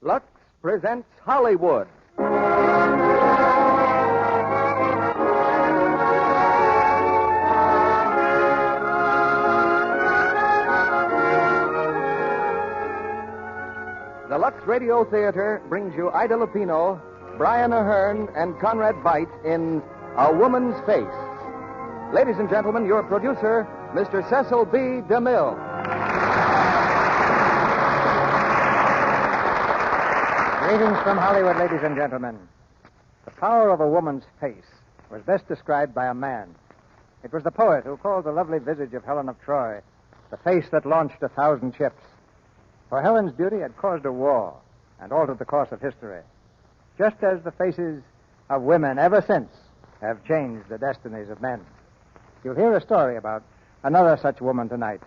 Lux presents Hollywood. The Lux Radio Theatre brings you Ida Lupino, Brian Aherne, and Conrad Veidt in A Woman's Face. Ladies and gentlemen, your producer, Mr. Cecil B. DeMille. Greetings from Hollywood, ladies and gentlemen. The power of a woman's face was best described by a man. It was the poet who called the lovely visage of Helen of Troy the face that launched 1,000 ships. For Helen's beauty had caused a war and altered the course of history, just as the faces of women ever since have changed the destinies of men. You'll hear a story about another such woman tonight,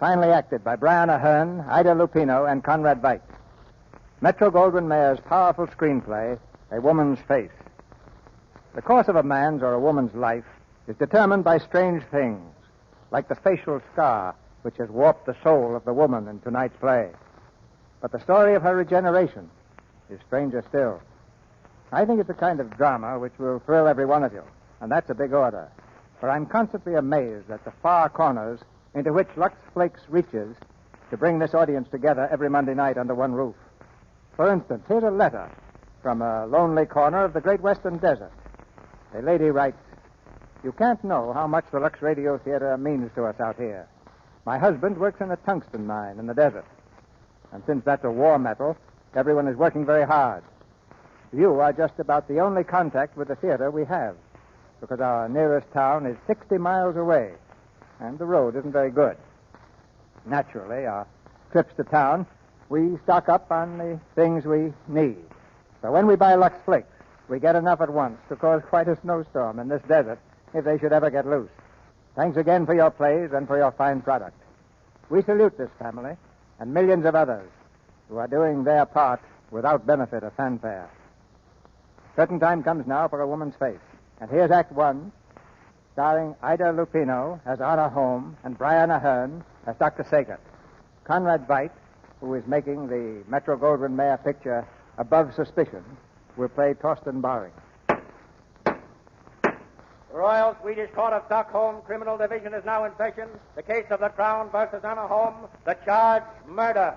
finally acted by Brian Aherne, Ida Lupino, and Conrad Veidt. Metro-Goldwyn-Mayer's powerful screenplay, A Woman's Face. The course of a man's or a woman's life is determined by strange things, like the facial scar which has warped the soul of the woman in tonight's play. But the story of her regeneration is stranger still. I think it's a kind of drama which will thrill every one of you, and that's a big order, for I'm constantly amazed at the far corners into which Lux Flakes reaches to bring this audience together every Monday night under one roof. For instance, here's a letter from a lonely corner of the Great Western Desert. A lady writes, "You can't know how much the Lux Radio Theatre means to us out here. My husband works in a tungsten mine in the desert. And since that's a war metal, everyone is working very hard. You are just about the only contact with the theater we have, because our nearest town is 60 miles away, and the road isn't very good. Naturally, our trips to town, we stock up on the things we need. So when we buy Lux Flakes, we get enough at once to cause quite a snowstorm in this desert if they should ever get loose. Thanks again for your plays and for your fine product. We salute this family and millions of others who are doing their part without benefit or fanfare." Curtain time comes now for A Woman's Face. And here's Act One, starring Ida Lupino as Anna Holm and Brian Aherne as Dr. Saget. Conrad Veidt, who is making the Metro-Goldwyn-Mayer picture Above Suspicion, will play Torsten Baring. The Royal Swedish Court of Stockholm Criminal Division is now in session. The case of the Crown versus Anna Holm. The charge, murder.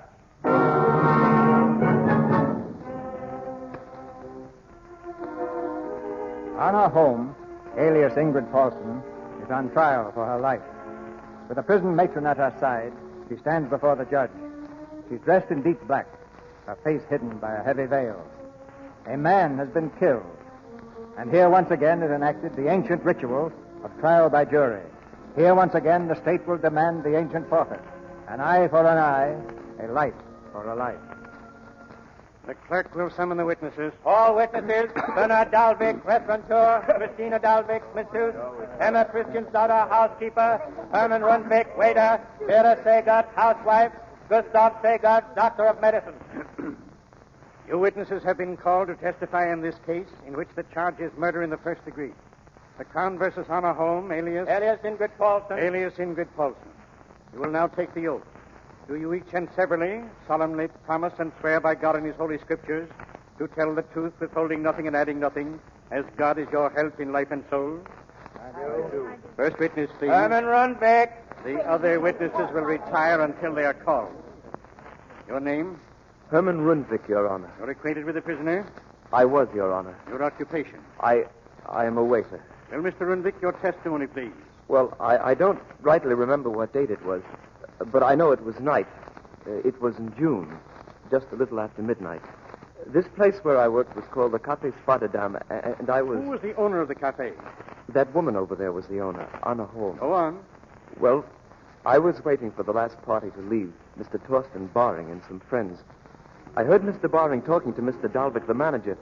Anna Holm, alias Ingrid Paulson, is on trial for her life. With a prison matron at her side, she stands before the judge. She's dressed in deep black, her face hidden by a heavy veil. A man has been killed. And here once again is enacted the ancient ritual of trial by jury. Here once again the state will demand the ancient forfeit. An eye for an eye, a life for a life. The clerk will summon the witnesses. All witnesses, Bernard Dalvik, restaurateur, Christina Dalvik, masseuse, Emma Christian's daughter, housekeeper, Herman Rundvik, waiter, Vera Sagert, housewife, Gustav Sagert, doctor of medicine. You witnesses have been called to testify in this case in which the charge is murder in the first degree. The Crown versus Anna Holm, alias Ingrid Paulson. Alias Ingrid Paulson. You will now take the oath. Do you each and severally, solemnly promise and swear by God and His Holy Scriptures to tell the truth, withholding nothing and adding nothing, as God is your help in life and soul? I do. First witness, please. Herman Rundvik. The other witnesses will retire until they are called. Your name? Herman Rundvik, Your Honor. You're acquainted with the prisoner? I was, Your Honor. Your occupation? I am a waiter. Well, Mr. Rundvik, your testimony, please. Well, I don't rightly remember what date it was, but I know it was night. It was in June, just a little after midnight. This place where I worked was called the Café Spartadam, and I was... Who was the owner of the cafe? That woman over there was the owner, Anna Holm. Go on. Well, I was waiting for the last party to leave, Mr. Torsten Baring and some friends. I heard Mr. Baring talking to Mr. Dalvik, the manager.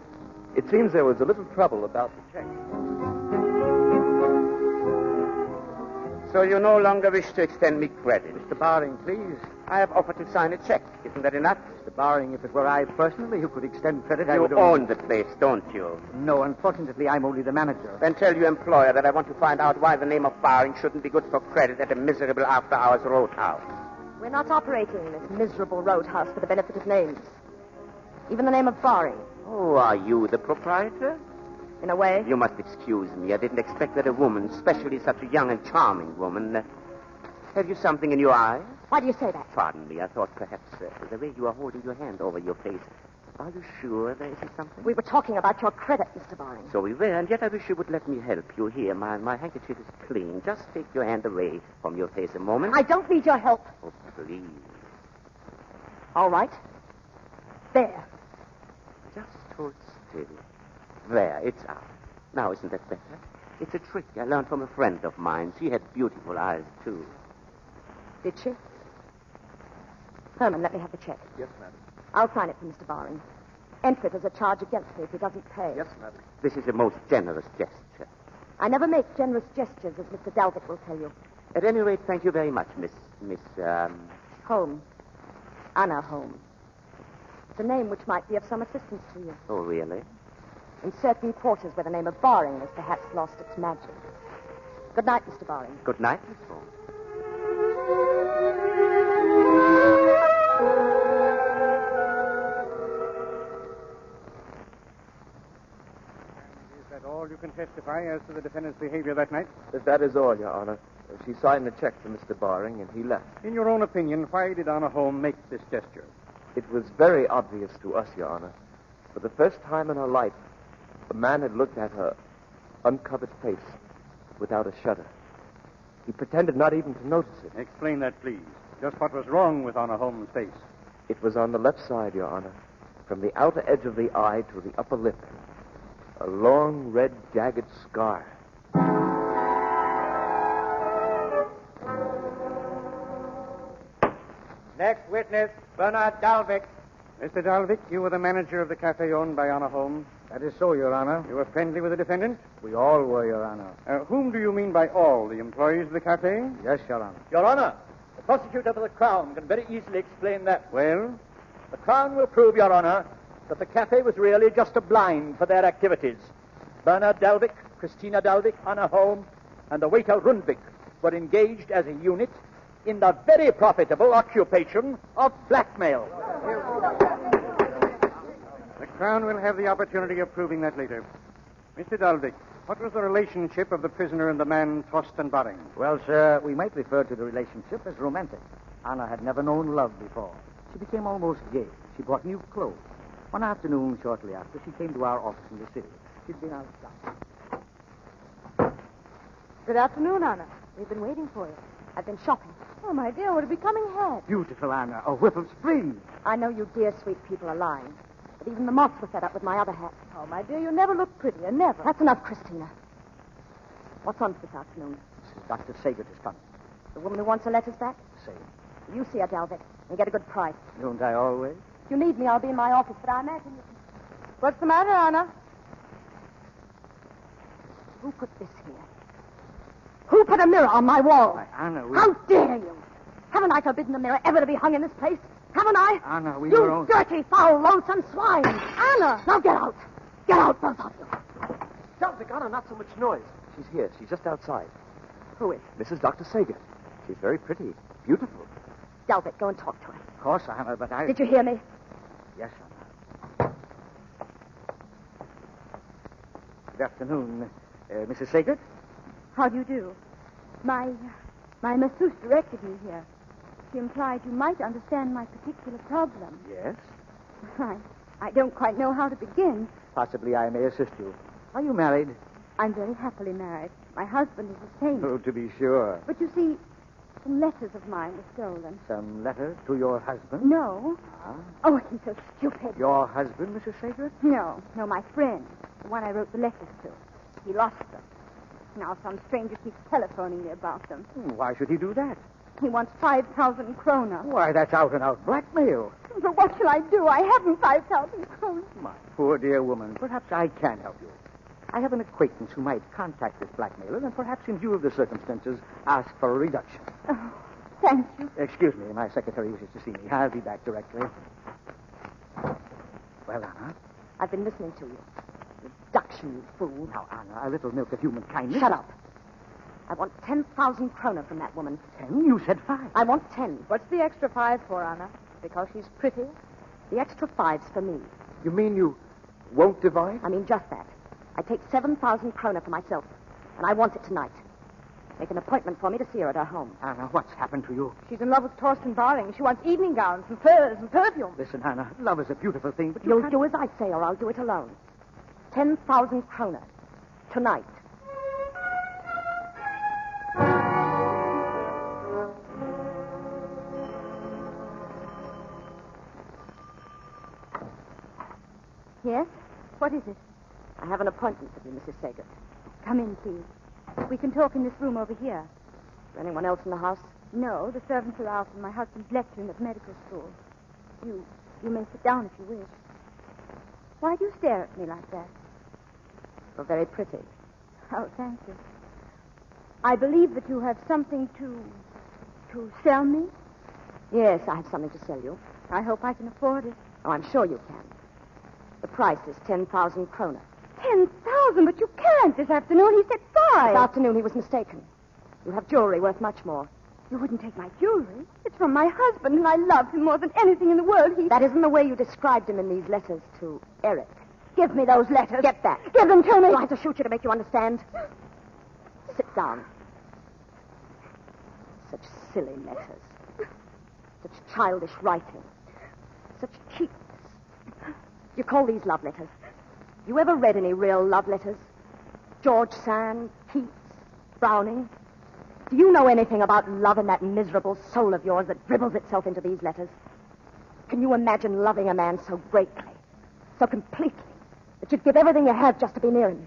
It seems there was a little trouble about the check. So you no longer wish to extend me credit? Mr. Baring, please. I have offered to sign a check. Isn't that enough? Mr. Baring, if it were I personally who could extend credit, I You would... own the place, don't you? No, unfortunately, I'm only the manager. Then tell your employer that I want to find out why the name of Baring shouldn't be good for credit at a miserable after-hours roadhouse. We're not operating in this miserable roadhouse for the benefit of names. Even the name of Barring. Oh, are you the proprietor? In a way. You must excuse me. I didn't expect that a woman, especially such a young and charming woman... have you something in your eye? Why do you say that? Pardon me. I thought perhaps the way you are holding your hand over your face. Are you sure there isn't something? We were talking about your credit, Mr. Barring. So we were, and yet I wish you would let me help you. Here, my handkerchief is clean. Just take your hand away from your face a moment. I don't need your help. Oh, please. All right. There. Just hold still. There, it's out. Now, isn't that better? It's a trick I learned from a friend of mine. She had beautiful eyes, too. Did she? Herman, let me have the check. Yes, madam. I'll sign it for Mr. Barring. Enter it as a charge against me if he doesn't pay. Yes, madam. This is a most generous gesture. I never make generous gestures, as Mr. Dalvik will tell you. At any rate, thank you very much, Miss... Holm. Anna Holm. It's a name which might be of some assistance to you. Oh, really? In certain quarters where the name of Barring has perhaps lost its magic. Good night, Mr. Barring. Good night, Miss Holm. Is that all you can testify as to the defendant's behavior that night? That is all, Your Honor. She signed the check for Mr. Barring, and he left. In your own opinion, why did Anna Holm make this gesture? It was very obvious to us, Your Honor. For the first time in her life, a man had looked at her uncovered face without a shudder. He pretended not even to notice it. Explain that, please. Just what was wrong with Anna Holm's face? It was on the left side, Your Honor, from the outer edge of the eye to the upper lip. A long, red, jagged scar. Next witness, Bernard Dalvik. Mr. Dalvik, you were the manager of the cafe owned by Anna Holm. That is so, Your Honor. You were friendly with the defendant? We all were, Your Honor. Whom do you mean by all? The employees of the cafe? Yes, Your Honor. Your Honor, the prosecutor for the Crown can very easily explain that. Well? The Crown will prove, Your Honor, that the cafe was really just a blind for their activities. Bernard Dalvik, Christina Dalvik, Anna Holm, and the waiter Rundvik were engaged as a unit in the very profitable occupation of blackmail. The Crown will have the opportunity of proving that later. Mr. Dalvik, what was the relationship of the prisoner and the man Torsten Barring? Well, sir, we might refer to the relationship as romantic. Anna had never known love before. She became almost gay. She bought new clothes. One afternoon, shortly after, she came to our office in the city. She'd been outside. Good afternoon, Anna. We've been waiting for you. I've been shopping. Oh, my dear, we're becoming head. Beautiful, Anna. A whiff of spring. I know you dear, sweet people are lying. But even the moths were fed up with my other hat. Oh, my dear, you never look prettier, never. That's enough, Christina. What's on for this afternoon? Mrs. Dr. Saget is coming. The woman who wants her letters back? Saget. You see her, Dalvik, and get a good price. Don't I always? If you need me, I'll be in my office, but I imagine you can... What's the matter, Anna? Who put this here? Who put a mirror on my wall? Why, Anna, we... How dare you? Haven't I forbidden the mirror ever to be hung in this place? Haven't I? Anna, we you were only... dirty, foul, loathsome swine! Anna! Now get out! Get out, both of you! Dalvik, Anna, not so much noise. She's here. She's just outside. Who is? Mrs. Dr. Saget. She's very pretty. Beautiful. Dalvik, go and talk to her. Of course, Anna, but I... Did you hear me? Yes, Anna. Good afternoon, Mrs. Saget. How do you do? My masseuse directed me here. She implied you might understand my particular problem. Yes? I don't quite know how to begin. Possibly I may assist you. Are you married? I'm very happily married. My husband is a saint. Oh, to be sure. But you see, some letters of mine were stolen. Some letter to your husband? No. Ah. Oh, he's so stupid. Your husband, Mrs. Saget? No, my friend. The one I wrote the letters to. He lost them. Now some stranger keeps telephoning me about them. Why should he do that? He wants 5,000 kroner. Why, that's out-and-out blackmail. But what shall I do? I haven't 5,000 kroner. My poor dear woman, perhaps I can help you. I have an acquaintance who might contact this blackmailer and perhaps, in view of the circumstances, ask for a reduction. Oh, thank you. Excuse me, my secretary wishes to see me. I'll be back directly. Well, Anna? I've been listening to you. Reduction, you fool. Now, Anna, a little milk of human kindness. Shut up. I want 10,000 kroner from that woman. 10? You said 5. I want 10. What's the extra 5 for, Anna? Because she's pretty? The extra 5's for me. You mean you won't divide? I mean just that. I take 7,000 kroner for myself, and I want it tonight. Make an appointment for me to see her at her home. Anna, what's happened to you? She's in love with Torsten Barling. She wants evening gowns and furs and perfume. Listen, Anna, love is a beautiful thing, but You'll do as I say, or I'll do it alone. 10,000 kroner. Tonight. Yes? What is it? I have an appointment with you, Mrs. Sager. Come in, please. We can talk in this room over here. Is there anyone else in the house? No, the servants are out and my husband's lecturing at medical school. You may sit down if you wish. Why do you stare at me like that? You're very pretty. Oh, thank you. I believe that you have something to sell me. Yes, I have something to sell you. I hope I can afford it. Oh, I'm sure you can. The price is 10,000 kroner. 10,000, but you can't. This afternoon he said 5. This afternoon he was mistaken. You have jewelry worth much more. You wouldn't take my jewelry. It's from my husband, and I love him more than anything in the world. That isn't the way you described him in these letters to Eric. Give me those letters. Get back. Give them to me. Do I have to shoot you to make you understand? Sit down. Such silly letters. Such childish writing. Such cheapness. You call these love letters? You ever read any real love letters? George Sand, Keats, Browning? Do you know anything about love in that miserable soul of yours that dribbles itself into these letters? Can you imagine loving a man so greatly, so completely, that you'd give everything you have just to be near him?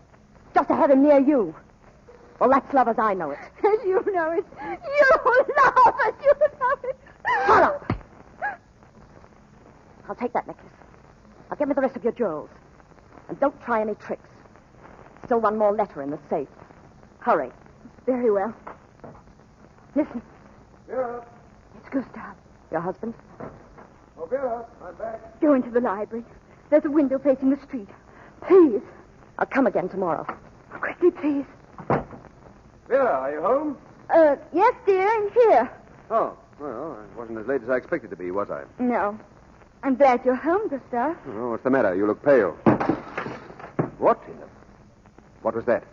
Just to have him near you? Well, that's love as I know it. As you know it. You love it. You love it. Shut up! I'll take that necklace. Now give me the rest of your jewels. And don't try any tricks. Still one more letter in the safe. Hurry. Very well. Listen. Vera. It's Gustav. Your husband? Oh, Vera, I'm back. Go into the library. There's a window facing the street. Please. I'll come again tomorrow. Quickly, please. Vera, are you home? Yes, dear, I'm here. Oh, well, I wasn't as late as I expected to be, was I? No. I'm glad you're home, Gustav. Oh, what's the matter? You look pale. What was that?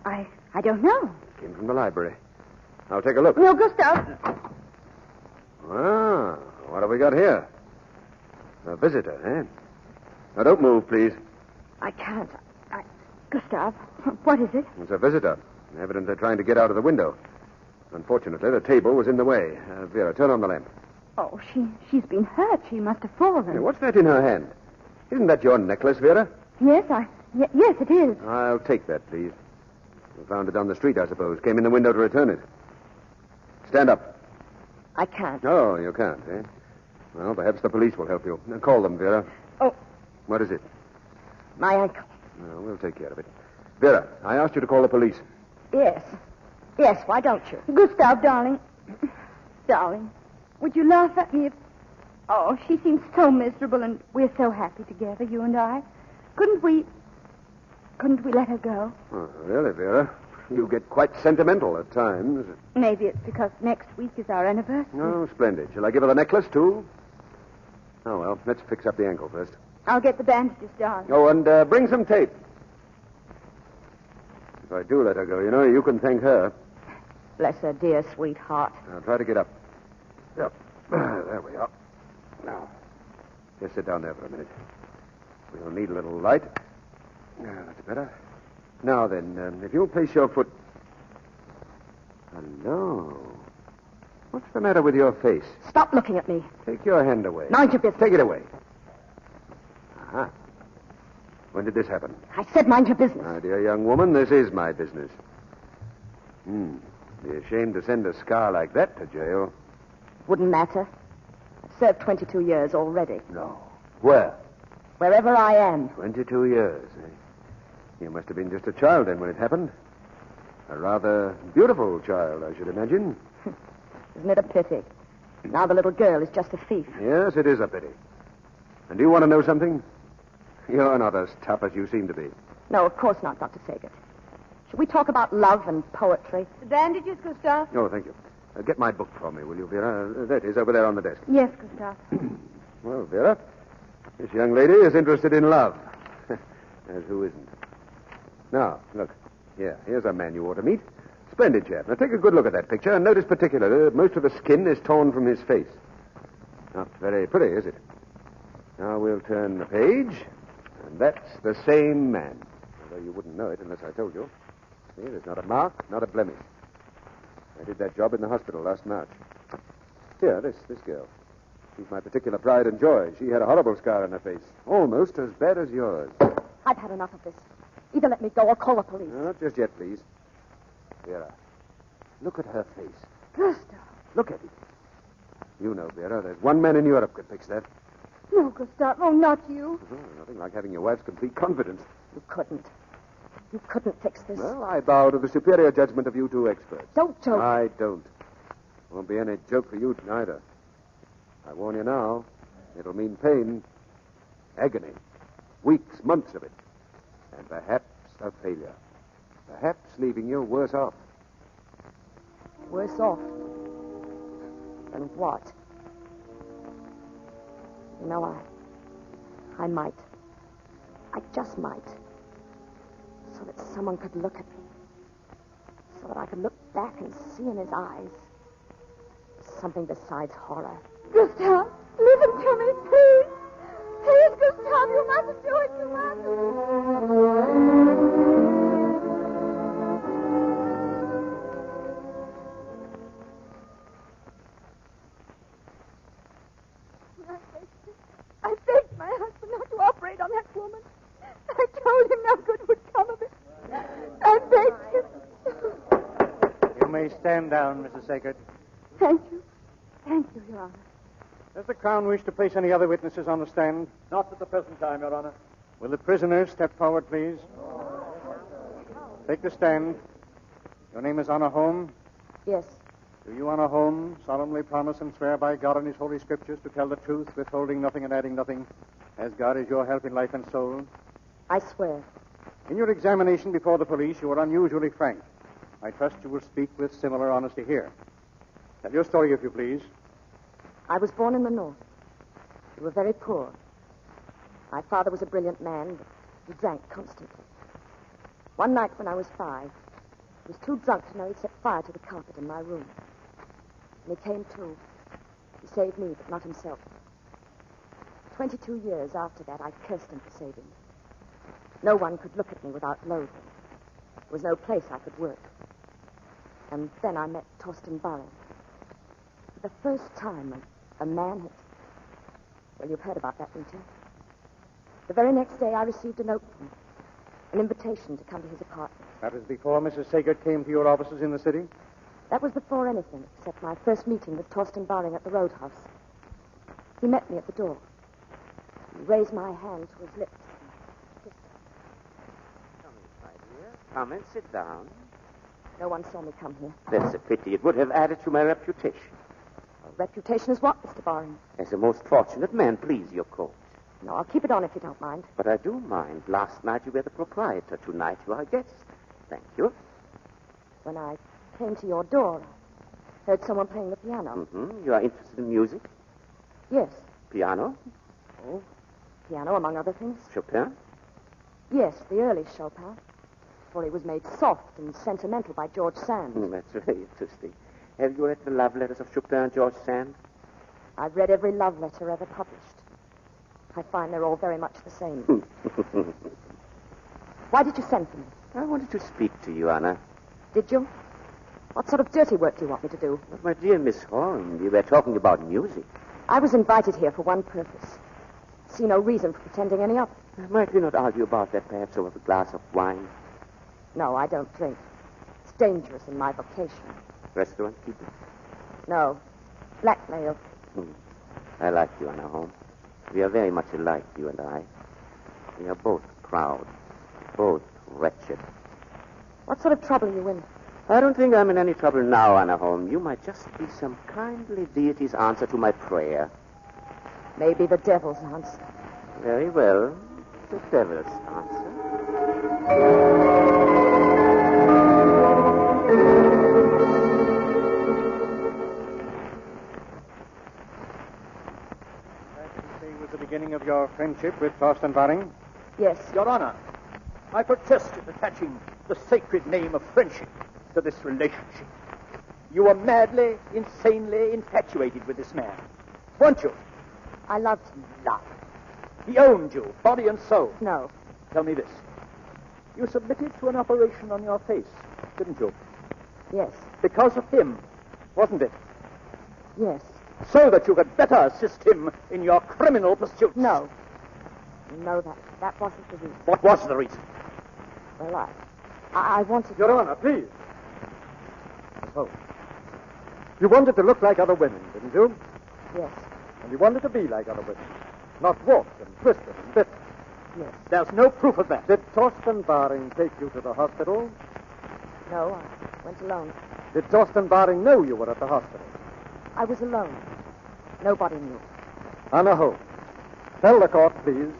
I don't know. It came from the library. I'll take a look. No, Gustav. Ah, what have we got here? A visitor, eh? Now, don't move, please. I can't. Gustav, what is it? It's a visitor. Evidently trying to get out of the window. Unfortunately, the table was in the way. Vera, turn on the lamp. Oh, she's been hurt. She must have fallen. Hey, what's that in her hand? Isn't that your necklace, Vera? Yes, yes, it is. I'll take that, please. You found it on the street, I suppose. Came in the window to return it. Stand up. I can't. Oh, you can't, eh? Well, perhaps the police will help you. Call them, Vera. Oh. What is it? My ankle. No, we'll take care of it. Vera, I asked you to call the police. Yes. Yes, why don't you? Gustav, darling. Darling, would you laugh at me if... Oh, she seems so miserable, and we're so happy together, you and I. Couldn't we let her go? Oh, really, Vera? You get quite sentimental at times. Maybe it's because next week is our anniversary. Oh, splendid. Shall I give her the necklace, too? Oh, well, let's fix up the ankle first. I'll get the bandages, darling. Oh, and bring some tape. If I do let her go, you can thank her. Bless her dear sweetheart. Now, try to get up. Yep. There we are. Now, just sit down there for a minute. We'll need a little light. That's better. Now, then, if you'll place your foot... Hello. What's the matter with your face? Stop looking at me. Take your hand away. Mind your business. Take it away. Aha. When did this happen? I said mind your business. My dear young woman, this is my business. Be ashamed to send a scar like that to jail. Wouldn't matter. I've served 22 years already. No. Where? Wherever I am. 22 years, eh? You must have been just a child then when it happened. A rather beautiful child, I should imagine. Isn't it a pity? Now the little girl is just a thief. Yes, it is a pity. And do you want to know something? You're not as tough as you seem to be. No, of course not, Dr. Saget. Shall we talk about love and poetry? The bandages, Gustav? Oh, thank you. Get my book for me, will you, Vera? That is over there on the desk. Yes, Gustav. Well, Vera, This young lady is interested in love. As who isn't? Now, look. Here's a man you ought to meet. Splendid chap. Now, take a good look at that picture and notice particularly that most of the skin is torn from his face. Not very pretty, is it? Now, we'll turn the page, and that's the same man. Although you wouldn't know it unless I told you. See, there's not a mark, not a blemish. I did that job in the hospital last March. Here, this girl. She's my particular pride and joy. She had a horrible scar on her face. Almost as bad as yours. I've had enough of this. Either let me go or call the police. No, not just yet, please. Vera, look at her face. Gustav. Look at it. You know, Vera, there's one man in Europe could fix that. No, Gustav. Oh, not you. Nothing like having your wife's complete confidence. You couldn't. You couldn't fix this. Well, I bow to the superior judgment of you two experts. Don't joke. I don't. Won't be any joke for you neither. I warn you now, it'll mean pain, agony, weeks, months of it, and perhaps a failure. Perhaps leaving you worse off. Worse off? Than what? You know, I might. I just might. So that someone could look at me. So that I could look back and see in his eyes something besides horror. Gustav, listen to me, please. Please, Gustav, you mustn't do it. You mustn't. I begged my husband not to operate on that woman. I told him no good would come of it. I begged him. You may stand down, Mrs. Sacred. Thank you. Thank you, Your Honor. Does the Crown wish to place any other witnesses on the stand? Not at the present time, Your Honor. Will the prisoners step forward, please? Take the stand. Your name is Anna Holm? Yes. Do you, Anna Holm, solemnly promise and swear by God and His Holy Scriptures to tell the truth, withholding nothing and adding nothing, as God is your help in life and soul? I swear. In your examination before the police, you were unusually frank. I trust you will speak with similar honesty here. Tell your story, if you please. I was born in the North. We were very poor. My father was a brilliant man, but he drank constantly. One night when I was 5, he was too drunk to know he'd set fire to the carpet in my room. When he came to, he saved me, but not himself. 22 years after that, I cursed him for saving me. No one could look at me without loathing. There was no place I could work. And then I met Torsten Barring. For the first time, a man had... Well, you've heard about that, didn't you? The very next day, I received a note from him. An invitation to come to his apartment. That was before Mrs. Sacred came to your offices in the city? That was before anything, except my first meeting with Torsten Barring at the Roadhouse. He met me at the door. He raised my hand to his lips and kissed it. Come in, my dear. Come and sit down. No one saw me come here. That's a pity. It would have added to my reputation. Reputation is what, Mr. Barring? As a most fortunate man, please your coat. No, I'll keep it on if you don't mind. But I do mind. Last night you were the proprietor. Tonight you are a guest. Thank you. When I came to your door, I heard someone playing the piano. Mm-hmm. You are interested in music? Yes. Piano? Oh, piano, among other things. Chopin? Yes, the early Chopin. Before he was made soft and sentimental by George Sand. That's very interesting. Have you read the love letters of Chopin and George Sand? I've read every love letter ever published. I find they're all very much the same. Why did you send for me? I wanted to speak to you, Anna. Did you? What sort of dirty work do you want me to do? But my dear Miss Holm, we were talking about music. I was invited here for one purpose. See no reason for pretending any other. Might we not argue about that perhaps over a glass of wine? No, I don't drink. It's dangerous in my vocation. Restaurant keeper? No. Blackmail. I like you, Anna Holm. We are very much alike, you and I. We are both proud, both wretched. What sort of trouble are you in? I don't think I'm in any trouble now, Anna Holm. You might just be some kindly deity's answer to my prayer. Maybe the devil's answer. Very well. The devil's answer. beginning of your friendship with Thorsten Waring? Yes. Your Honor, I protest in attaching the sacred name of friendship to this relationship. You were madly, insanely infatuated with this man, weren't you? I loved him. Love. He owned you, body and soul. No. Tell me this. You submitted to an operation on your face, didn't you? Yes. Because of him, wasn't it? Yes. So that you could better assist him in your criminal pursuits. No. No, that wasn't the reason. What was the reason? Well, I wanted... Your Honor, please. Oh. You wanted to look like other women, didn't you? Yes. And you wanted to be like other women. Not warped and twisted and bitter. Yes. There's no proof of that. Did Thorsten Waring take you to the hospital? No, I went alone. Did Thorsten Waring know you were at the hospital? I was alone. Nobody knew. Anna Holm, tell the court, please,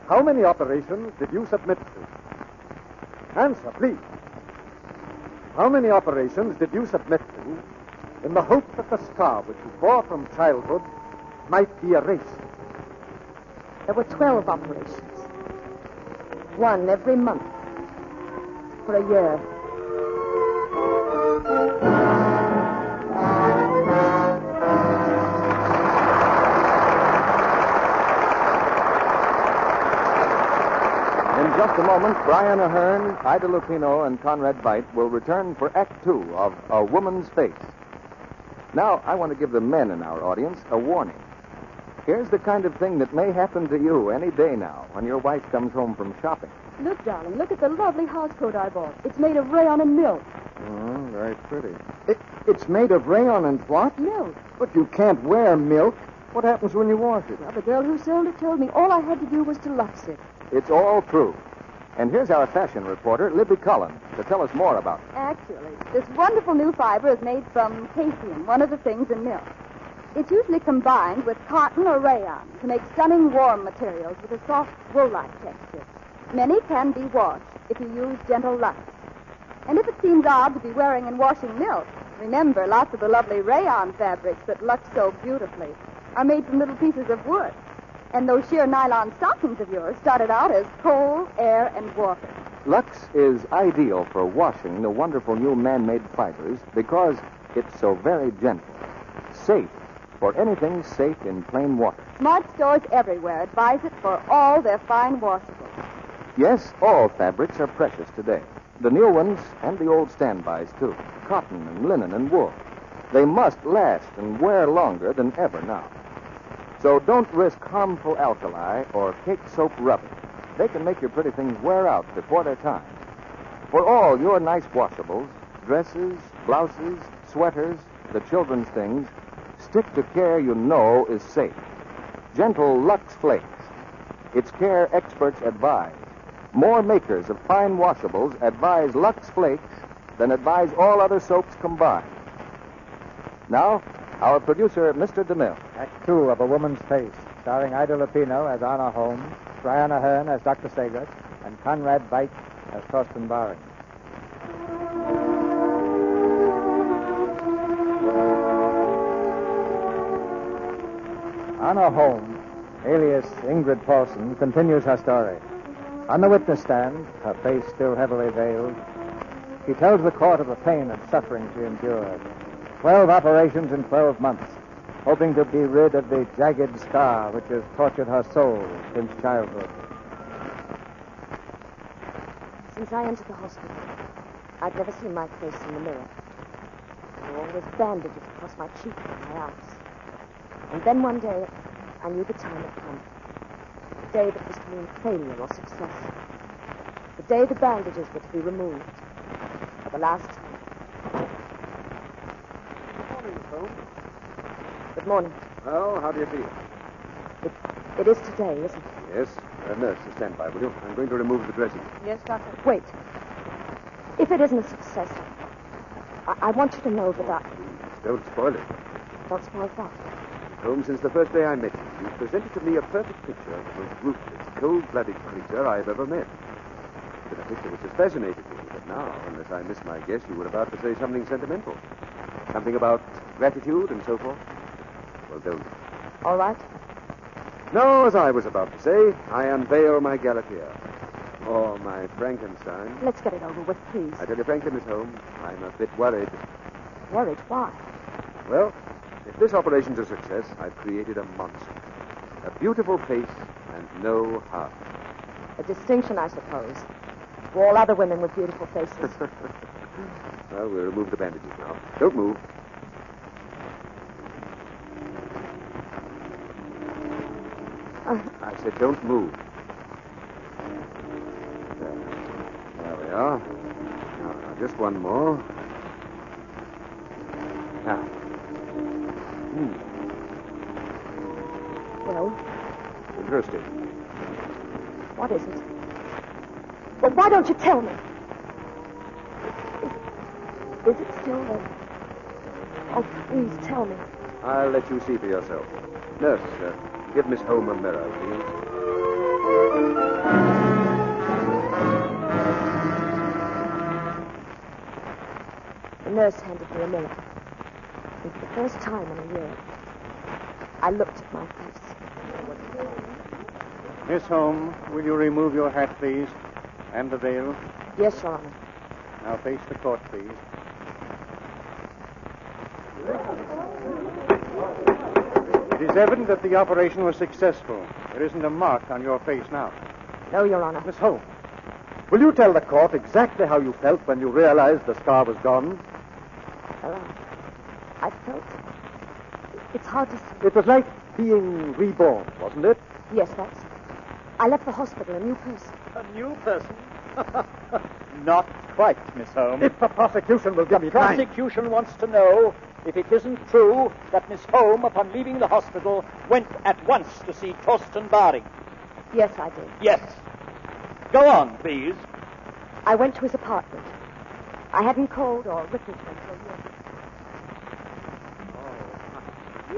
how many operations did you submit to? Answer, please. How many operations did you submit to in the hope that the scar which you bore from childhood might be erased? There were 12 operations. One every month. For a year. In just a moment, Brian Aherne, Ida Lupino, and Conrad Veidt will return for Act Two of A Woman's Face. Now, I want to give the men in our audience a warning. Here's the kind of thing that may happen to you any day now when your wife comes home from shopping. Look, darling, look at the lovely housecoat I bought. It's made of rayon and milk. Very pretty. It's made of rayon and what? Milk. But you can't wear milk. What happens when you wash it? Well, the girl who sold it told me all I had to do was to lux it. It's all true. And here's our fashion reporter, Libby Cullen, to tell us more about it. Actually, this wonderful new fiber is made from casein, one of the things in milk. It's usually combined with cotton or rayon to make stunning warm materials with a soft wool-like texture. Many can be washed if you use gentle lux. And if it seems odd to be wearing and washing milk, remember lots of the lovely rayon fabrics that lux so beautifully are made from little pieces of wood. And those sheer nylon stockings of yours started out as coal, air, and water. Lux is ideal for washing the wonderful new man-made fibers because it's so very gentle. Safe for anything safe in plain water. Smart stores everywhere advise it for all their fine washables. Yes, all fabrics are precious today. The new ones and the old standbys, too. Cotton and linen and wool. They must last and wear longer than ever now. So don't risk harmful alkali or cake soap rubbing. They can make your pretty things wear out before their time. For all your nice washables, dresses, blouses, sweaters, the children's things, stick to care you know is safe. Gentle Lux Flakes. It's care experts advise. More makers of fine washables advise Lux Flakes than advise all other soaps combined. Now, our producer, Mr. DeMille. Act Two of A Woman's Face, starring Ida Lupino as Anna Holm, Brian Aherne as Dr. Sager, and Conrad Veidt as Thorsten Waring. Anna Holm, alias Ingrid Paulson, continues her story. On the witness stand, her face still heavily veiled, she tells the court of the pain and suffering she endured. 12 operations in 12 months, hoping to be rid of the jagged scar which has tortured her soul since childhood. Since I entered the hospital, I'd never seen my face in the mirror. There were always bandages across my cheek and my eyes. And then one day, I knew the time had come. The day that was to mean failure or success. The day the bandages were to be removed. For the last time. Good morning, Holmes. Good morning. Well, how do you feel? It is today, isn't it? Yes. Nurse, stand by, will you? I'm going to remove the dressing. Yes, Doctor. Wait. If it isn't a success, I want you to know that I... Don't spoil it. Don't spoil that. Holmes, since the first day I met you, you've presented to me a perfect picture of the most ruthless, cold-blooded creature I've ever met. It's been a picture which has fascinated me, but now, unless I miss my guess, you were about to say something sentimental. Something about gratitude and so forth. Well, don't. All right. Now, as I was about to say, I unveil my Galatea. Or my Frankenstein. Let's get it over with, please. I tell you frankly, Miss Holm, I'm a bit worried. Worried? Why? Well, if this operation's a success, I've created a monster. A beautiful face and no heart. A distinction, I suppose. For all other women with beautiful faces. Well, we'll remove the bandages now. Don't move. I said don't move. There we are. Now, just one more. Now. Well? Interesting. What is it? Well, why don't you tell me? Is it still there? Oh, please tell me. I'll let you see for yourself. Nurse, give Miss Holm a mirror, please. The nurse handed me a mirror. And for the first time in a year, I looked at my face. Miss Holm, will you remove your hat, please? And the veil? Yes, Your Honor. Now face the court, please. It is evident that the operation was successful. There isn't a mark on your face now. No, Your Honor. Miss Holmes, will you tell the court exactly how you felt when you realized the scar was gone? Well, I felt... It's hard to say. It was like being reborn, wasn't it? Yes, that's it. I left the hospital a new person. A new person? Not quite, Miss Holmes. If the prosecution will give me The time. prosecution wants to know if it isn't true that Miss Holm, upon leaving the hospital, went at once to see Torsten Baring. Yes, I did. Yes. Go on, please. I went to his apartment. I hadn't called or written to him for a year.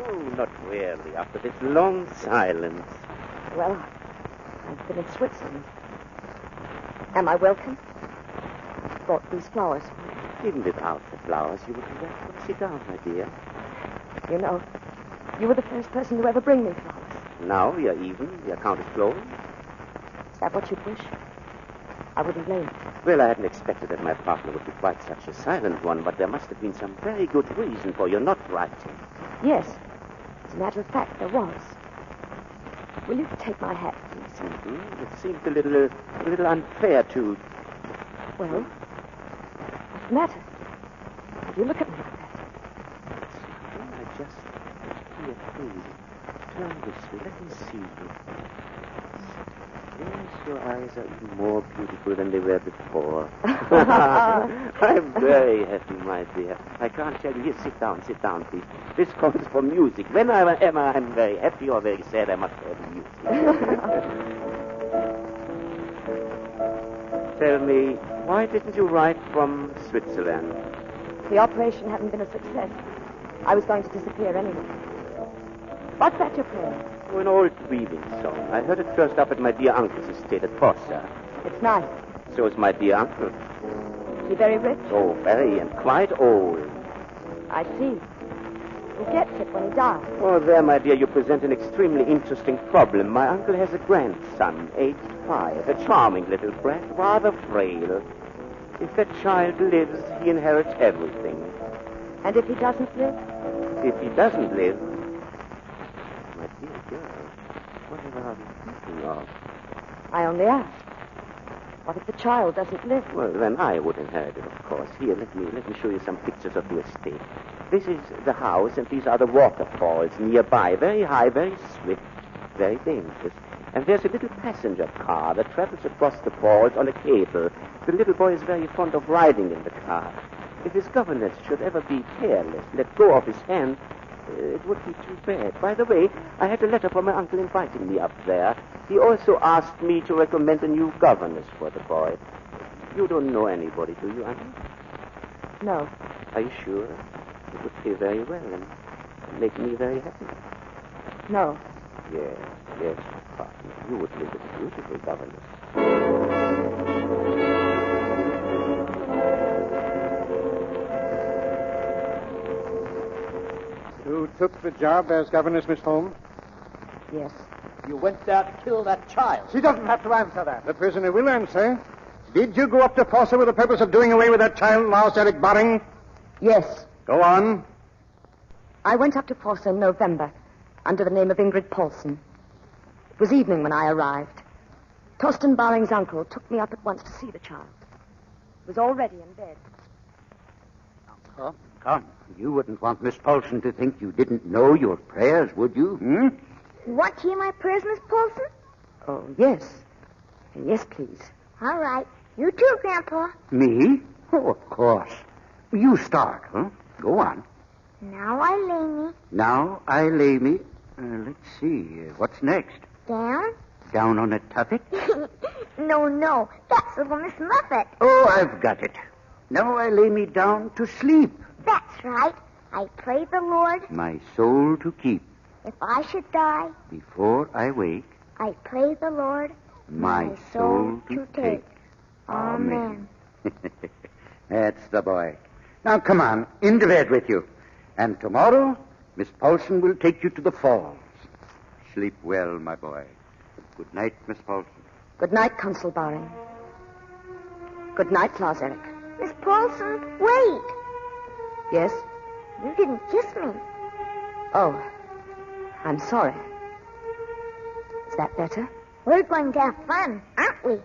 Oh, you, not really, after this long silence. Well, I've been in Switzerland. Am I welcome? Brought these flowers for you. Even without the flowers, you would be welcome. Sit down, my dear. You know, you were the first person to ever bring me flowers. Now we are even. The account is closed. Is that what you'd wish? I wouldn't blame you. Well, I hadn't expected that my partner would be quite such a silent one, but there must have been some very good reason for your not writing. Yes. As a matter of fact, there was. Will you take my hat, please? Mm-hmm. It seemed a little unfair to... Well, what's the matter? Did you look at me like that? I just... Here, please. Turn this way. Let me see you. Yes, your eyes are even more beautiful than they were before. I'm very happy, my dear. I can't tell you. Here, sit down, please. This calls for music. When I'm very happy or very sad, I must have music. Tell me, why didn't you write from Switzerland? The operation hadn't been a success. I was going to disappear anyway. What's that you're playing? Oh, an old weaving song. I heard it first up at my dear uncle's estate at Fossa. It's nice. So is my dear uncle. Is he very rich? Oh, very, and quite old. I see. Who gets it when he dies? Oh, there, my dear, you present an extremely interesting problem. My uncle has a grandson, aged 5, a charming little brat, rather frail. If that child lives, he inherits everything. And if he doesn't live? If he doesn't live... My dear girl, whatever are you thinking of? I only ask. What if the child doesn't live? Well, then I would inherit it, of course. Here, let me show you some pictures of the estate. This is the house, and these are the waterfalls nearby. Very high, very swift, very dangerous. And there's a little passenger car that travels across the falls on a cable. The little boy is very fond of riding in the car. If his governess should ever be careless, let go of his hand, it would be too bad. By the way, I had a letter from my uncle inviting me up there. He also asked me to recommend a new governess for the boy. You don't know anybody, do you, Anna? No. Are you sure? It would pay very well and make me very happy. No. Yes, partner. You would make a beautiful governess. You took the job as governess, Miss Holm? Yes. You went there to kill that child. She doesn't have to answer that. The prisoner will answer. Did you go up to Fossa with the purpose of doing away with that child, Lars Erik Baring? Yes. Go on. I went up to Fossa in November under the name of Ingrid Paulsen. It was evening when I arrived. Torsten Baring's uncle took me up at once to see the child. He was already in bed. Come. You wouldn't want Miss Paulsen to think you didn't know your prayers, would you? You want to hear my prayers, Miss Paulsen? Oh, yes. Yes, please. All right. You too, Grandpa. Me? Oh, of course. You start, huh? Go on. Now I lay me Now I lay me. Let's see. What's next? down. Down on a tuffet? No. That's little Miss Muffet. Oh, I've got it. Now I lay me down to sleep. That's right. I pray the Lord. My soul to keep. If I should die, Before I wake, I pray the Lord. my soul to take. Amen. That's the boy. Now, come on, into bed with you. And tomorrow, Miss Paulsen will take you to the falls. Sleep well, my boy. Good night, Miss Paulsen. Good night, Consul Baring. Good night, Lars Erik. Miss Paulsen, wait. Yes? You didn't kiss me. Oh, I'm sorry. Is that better? We're going to have fun, aren't we?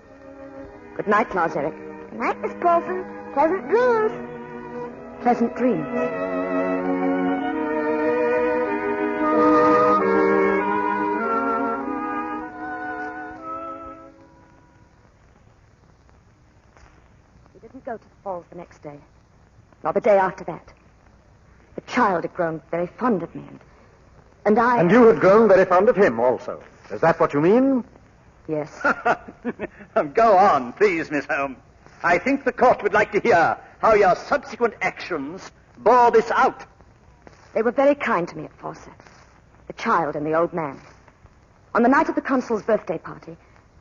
Good night, Lars Erik. Good night, Miss Paulsen. Pleasant dreams. Pleasant dreams. We didn't go to the falls the next day, nor the day after that. The child had grown very fond of me, and I... And you had grown very fond of him also. Is that what you mean? Yes. Go on, please, Miss Holm. I think the court would like to hear how your subsequent actions bore this out. They were very kind to me at Fossa, the child and the old man. On the night of the consul's birthday party,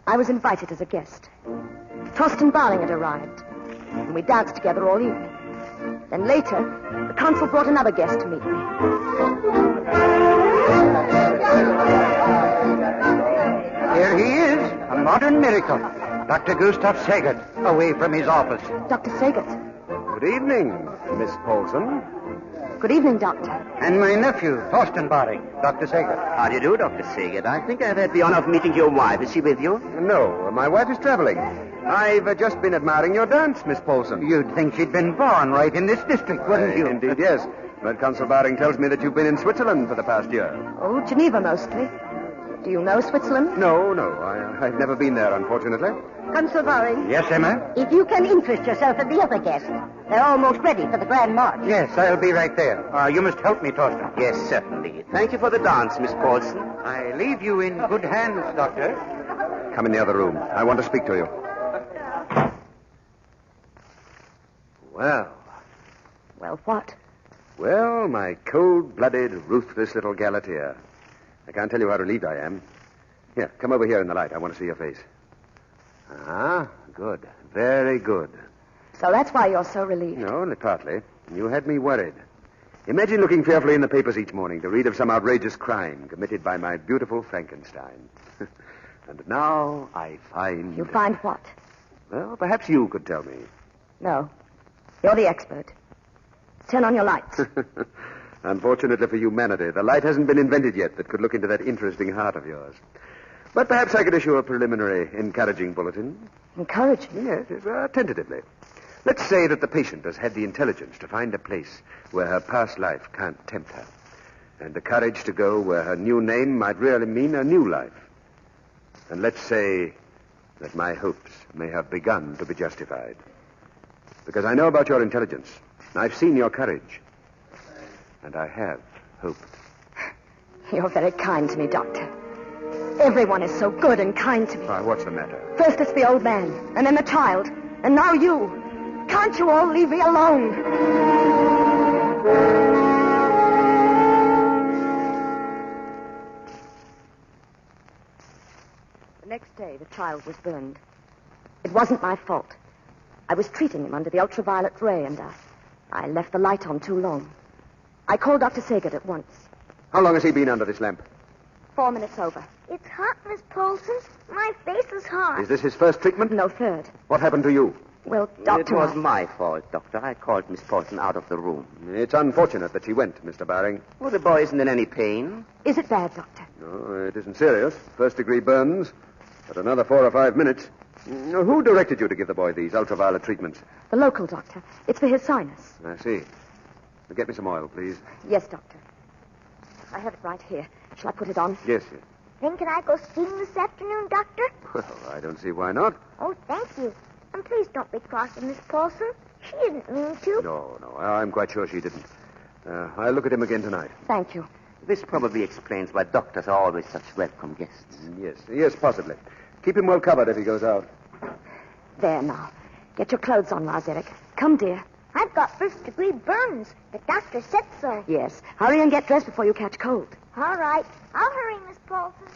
I was invited as a guest. Torsten Baring had arrived, and we danced together all evening. Then later, the consul brought another guest to meet me. Here he is, a modern miracle. Dr. Gustav Saget, away from his office. Dr. Saget. Good evening, Miss Paulsen. Good evening, Doctor. And my nephew, Torsten Baring, Dr. Saget. How do you do, Dr. Saget? I think I've had the honor of meeting your wife. Is she with you? No, my wife is traveling. I've just been admiring your dance, Miss Paulsen. You'd think she'd been born right in this district, wouldn't you? Indeed, yes. But Consul Baring tells me that you've been in Switzerland for the past year. Oh, Geneva mostly. Do you know Switzerland? No. I've never been there, unfortunately. Consul Baring, Yes, Emma? if you can interest yourself in the other guests. They're almost ready for the Grand March. Yes, I'll be right there. You must help me, Torsten. Yes, certainly. Thank you for the dance, Miss Paulsen. I leave you in good hands, Doctor. Come in the other room. I want to speak to you. Well, Well, what? Well, my cold-blooded, ruthless little Galatea. I can't tell you how relieved I am. Here, come over here in the light. I want to see your face. Ah, good. Very good. So that's why you're so relieved. No, only partly. You had me worried. Imagine looking fearfully in the papers each morning to read of some outrageous crime committed by my beautiful Frankenstein. And now I find... You find what? Well, perhaps you could tell me. No. You're the expert. Turn on your lights. Unfortunately for humanity, the light hasn't been invented yet that could look into that interesting heart of yours. But perhaps I could issue a preliminary encouraging bulletin. Encouraging? Yes, tentatively. Let's say that the patient has had the intelligence to find a place where her past life can't tempt her, and the courage to go where her new name might really mean a new life. And let's say that my hopes may have begun to be justified. Because I know about your intelligence. I've seen your courage. And I have hoped. You're very kind to me, Doctor. Everyone is so good and kind to me. Why, what's the matter? First it's the old man, and then the child, and now you. Can't you all leave me alone? The next day, the child was burned. It wasn't my fault. I was treating him under the ultraviolet ray, and I left the light on too long. I called Dr. Saget at once. How long has he been under this lamp? 4 minutes over. It's hot, Miss Paulson. My face is hot. Is this his first treatment? No, third. What happened to you? Well, Doctor... It was my fault, Doctor. I called Miss Paulson out of the room. It's unfortunate that she went, Mr. Baring. Well, the boy isn't in any pain. Is it bad, Doctor? No, it isn't serious. First-degree burns. But another 4 or 5 minutes. Who directed you to give the boy these ultraviolet treatments? The local doctor. It's for his sinus. I see. Get me some oil, please. Yes, Doctor. I have it right here. Shall I put it on? Yes. Then can I go skiing this afternoon, Doctor? Well, I don't see why not. Oh, thank you. And please don't be cross with Miss Paulson. She didn't mean to. No. I'm quite sure she didn't. I'll look at him again tonight. Thank you. This probably explains why doctors are always such welcome guests. Yes, possibly. Keep him well covered if he goes out. There now. Get your clothes on, Lazarek. Come, dear. I've got first-degree burns. The doctor said so. Yes. Hurry and get dressed before you catch cold. All right. I'll hurry, Miss Paulson.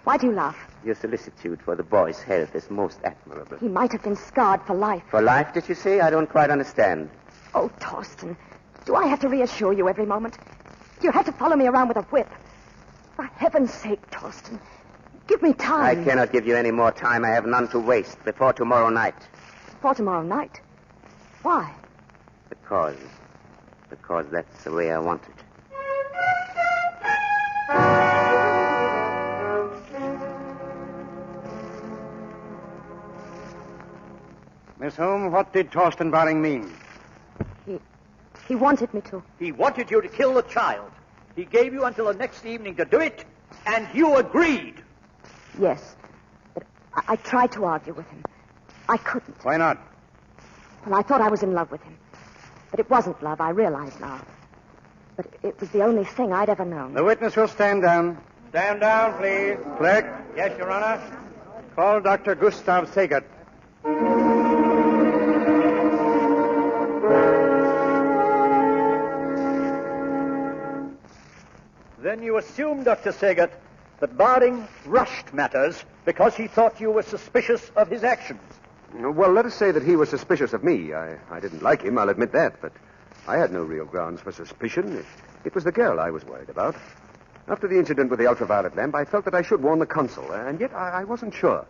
Why do you laugh? Your solicitude for the boy's health is most admirable. He might have been scarred for life. For life, did you say? I don't quite understand. Oh, Torsten, do I have to reassure you every moment? Do you have to follow me around with a whip? For heaven's sake, Torsten, give me time. I cannot give you any more time. I have none to waste before tomorrow night. Before tomorrow night? Why? Because that's the way I want it. Miss Holm, what did Torsten Baring mean? He wanted me to. He wanted you to kill the child. He gave you until the next evening to do it, and you agreed. Yes, but I tried to argue with him. I couldn't. Why not? Well, I thought I was in love with him. But it wasn't love, I realize now. But it was the only thing I'd ever known. The witness will stand down. Stand down, please. Clerk. Yes, Your Honor. Call Dr. Gustav Sagat. Then you assume, Dr. Sagat, that Baring rushed matters because he thought you were suspicious of his actions. Well, let us say that he was suspicious of me. I didn't like him, I'll admit that, but I had no real grounds for suspicion. It was the girl I was worried about. After the incident with the ultraviolet lamp, I felt that I should warn the consul, and yet I wasn't sure.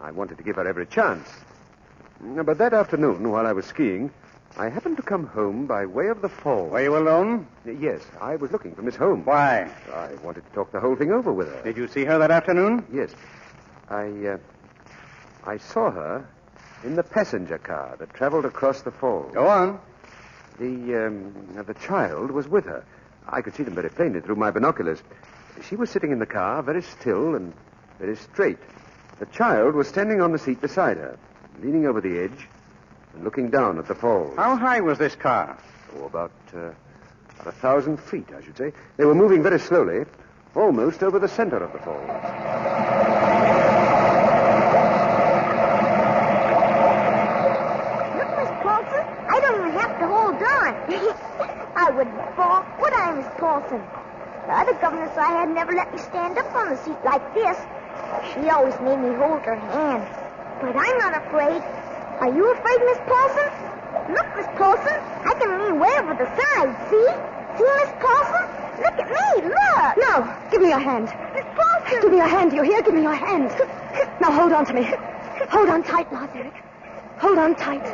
I wanted to give her every chance. But that afternoon, while I was skiing, I happened to come home by way of the fall. Were you alone? Yes, I was looking for Miss Holm. Why? I wanted to talk the whole thing over with her. Did you see her that afternoon? Yes. I saw her in the passenger car that traveled across the fall. Go on. The child was with her. I could see them very plainly through my binoculars. She was sitting in the car, very still and very straight. The child was standing on the seat beside her, leaning over the edge and looking down at the falls. How high was this car? About 1,000 feet, I should say. They were moving very slowly, almost over the center of the falls. Look, Miss Paulson, I don't even have to hold on. I wouldn't fall, would I, Miss Paulson? The other governess I had never let me stand up on the seat like this. She always made me hold her hand. But I'm not afraid. Are you afraid, Miss Paulson? Look, Miss Paulson, I can lean way over the side, see? See, Miss Paulson? Look at me, look! No, give me your hand. Miss Paulson! Give me your hand, do you hear? Give me your hand. Now hold on to me. Hold on tight, Lazarek. Hold on tight.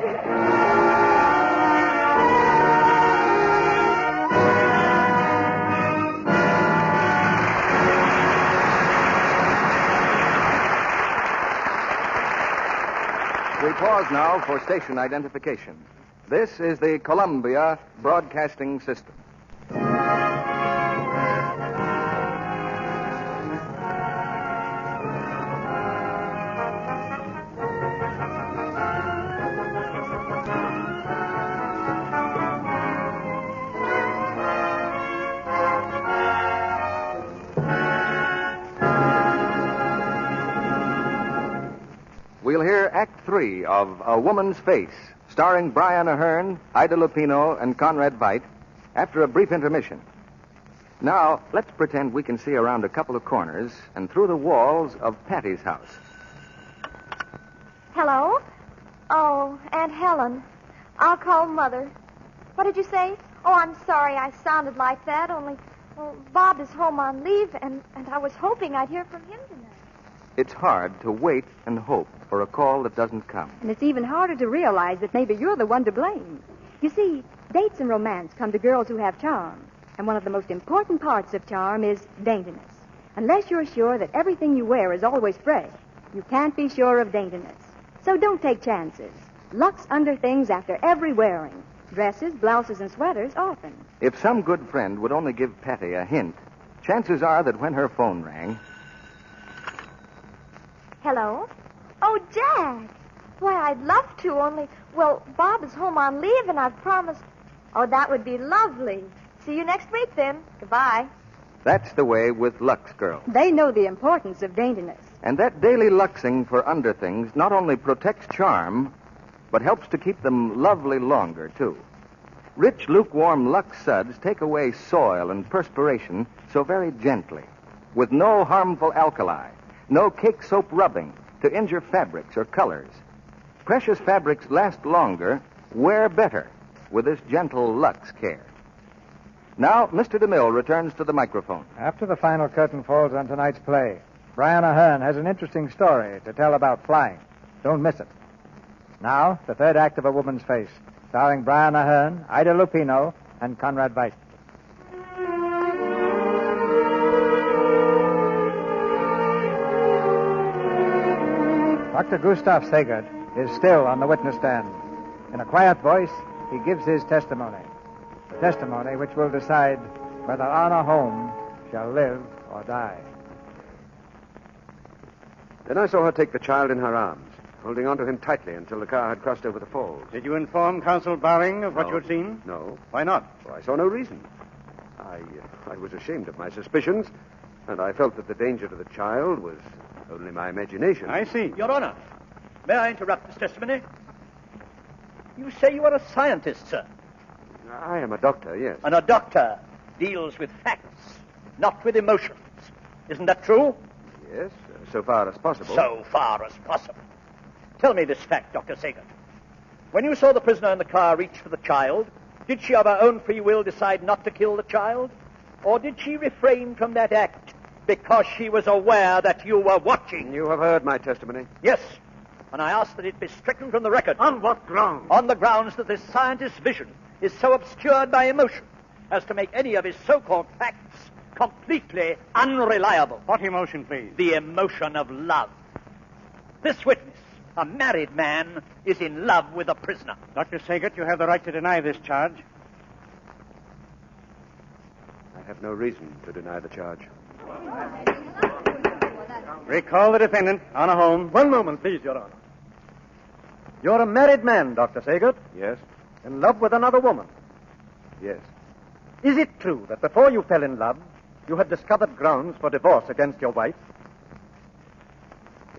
We pause now for station identification. This is the Columbia Broadcasting System. We'll hear Act 3 of A Woman's Face, starring Brian Aherne, Ida Lupino, and Conrad Veidt, after a brief intermission. Now, let's pretend we can see around a couple of corners and through the walls of Patty's house. Hello? Oh, Aunt Helen. I'll call Mother. What did you say? Oh, I'm sorry I sounded like that, only Well, Bob is home on leave, and I was hoping I'd hear from him tonight. It's hard to wait and hope for a call that doesn't come. And it's even harder to realize that maybe you're the one to blame. You see, dates and romance come to girls who have charm. And one of the most important parts of charm is daintiness. Unless you're sure that everything you wear is always fresh, you can't be sure of daintiness. So don't take chances. Lux underthings after every wearing. Dresses, blouses, and sweaters often. If some good friend would only give Patty a hint, chances are that when her phone rang... Hello? Oh, Jack. Why, I'd love to, only, well, Bob is home on leave, and I've promised... Oh, that would be lovely. See you next week, then. Goodbye. That's the way with Lux girls. They know the importance of daintiness. And that daily luxing for underthings not only protects charm, but helps to keep them lovely longer, too. Rich, lukewarm Lux suds take away soil and perspiration so very gently, with no harmful alkali, no cake soap rubbing to injure fabrics or colors. Precious fabrics last longer, wear better with this gentle Lux care. Now, Mr. DeMille returns to the microphone. After the final curtain falls on tonight's play, Brian Aherne has an interesting story to tell about flying. Don't miss it. Now, the third act of A Woman's Face, starring Brian Aherne, Ida Lupino, and Conrad Veidt. Dr. Gustav Sagert is still on the witness stand. In a quiet voice, he gives his testimony. The testimony which will decide whether Anna Holm shall live or die. Then I saw her take the child in her arms, holding onto him tightly until the car had crossed over the falls. Did you inform Consul Baring of what you had seen? No. Why not? Well, I saw no reason. I was ashamed of my suspicions, and I felt that the danger to the child was only my imagination. I see. Your Honor, may I interrupt this testimony? You say you are a scientist, sir. I am a doctor, yes. And a doctor deals with facts, not with emotions. Isn't that true? Yes, so far as possible. So far as possible. Tell me this fact, Dr. Sagert. When you saw the prisoner in the car reach for the child, did she of her own free will decide not to kill the child? Or did she refrain from that act because she was aware that you were watching? You have heard my testimony. Yes. And I ask that it be stricken from the record. On what grounds? On the grounds that this scientist's vision is so obscured by emotion as to make any of his so-called facts completely unreliable. What emotion, please? The emotion of love. This witness, a married man, is in love with a prisoner. Dr. Sagert, you have the right to deny this charge. I have no reason to deny the charge. Recall the defendant, Anna Holm. One moment, please, Your Honor. You're a married man, Dr. Sagert. Yes? In love with another woman. Yes. Is it true that before you fell in love, you had discovered grounds for divorce against your wife?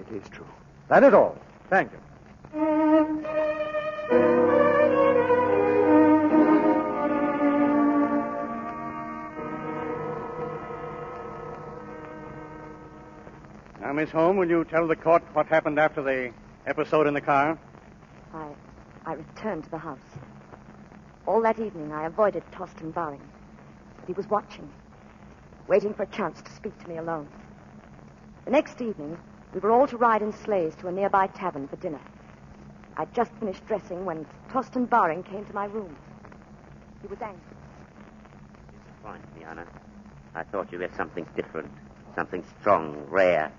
It is true. That is all. Thank you. Now, Miss Holm, will you tell the court what happened after the episode in the car? I returned to the house. All that evening, I avoided Torsten Baring. But he was watching, waiting for a chance to speak to me alone. The next evening, we were all to ride in sleighs to a nearby tavern for dinner. I'd just finished dressing when Torsten Baring came to my room. He was angry. Disappoint me, Anna. I thought you were something different, something strong, rare,